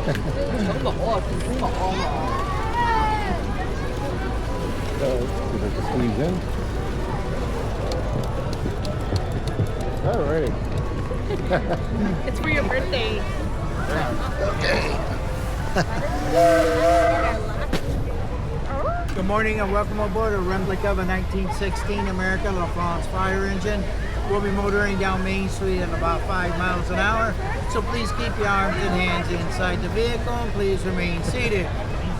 See if I can squeeze in. Alrighty. It's for your birthday. Okay. Good morning and welcome aboard a replica of a 1916 American LaFrance Fire Engine. We'll be motoring down Main Street at about 5 miles an hour, so please keep your arms and hands inside the vehicle and please remain seated.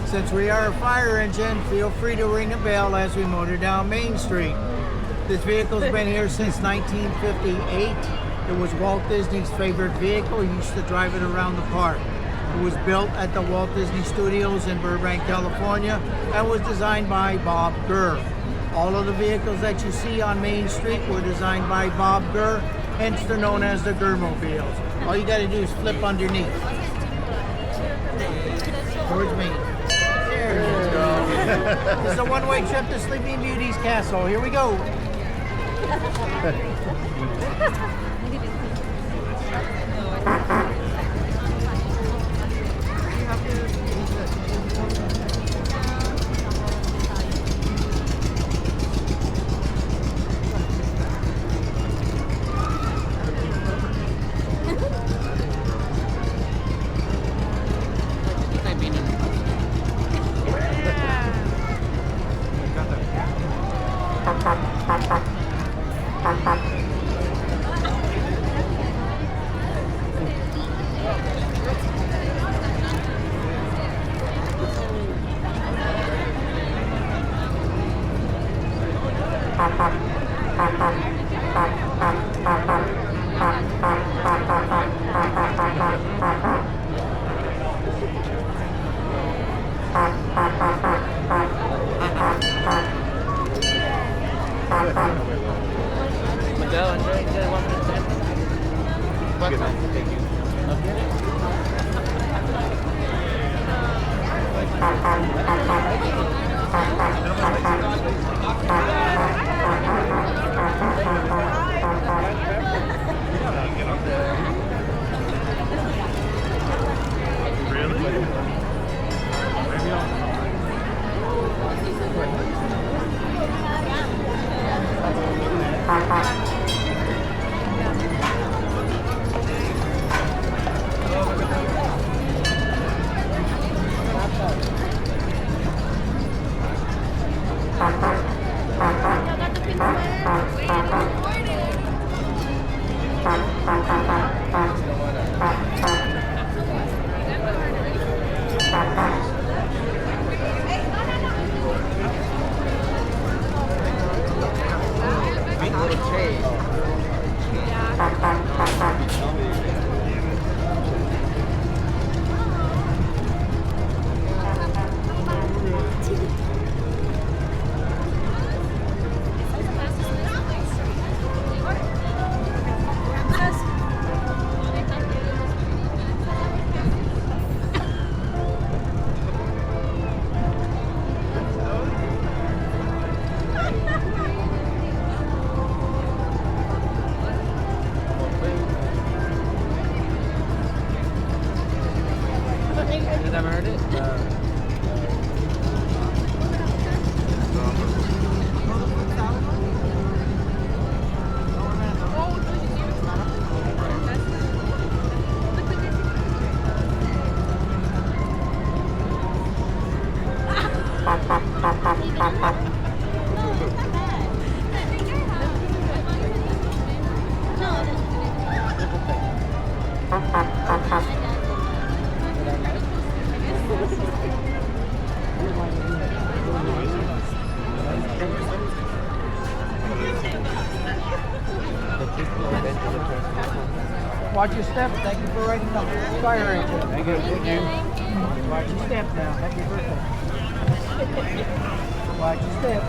Since we are a fire engine, feel free to ring a bell as we motor down Main Street. This vehicle's been here since 1958. It was Walt Disney's favorite vehicle. He used to drive it around the park. It was built at the Walt Disney Studios in Burbank, California, and was designed by Bob Gurr. All of the vehicles that you see on Main Street were designed by Bob Gurr, hence they're known as the Gurr-mobiles. All you gotta do is flip underneath. Towards me. There you go. This is a one-way trip to Sleeping Beauty's castle. Here we go. Watch your step. Thank you for riding the fire engine. Thank you. Watch your step now. Happy birthday. Watch your step.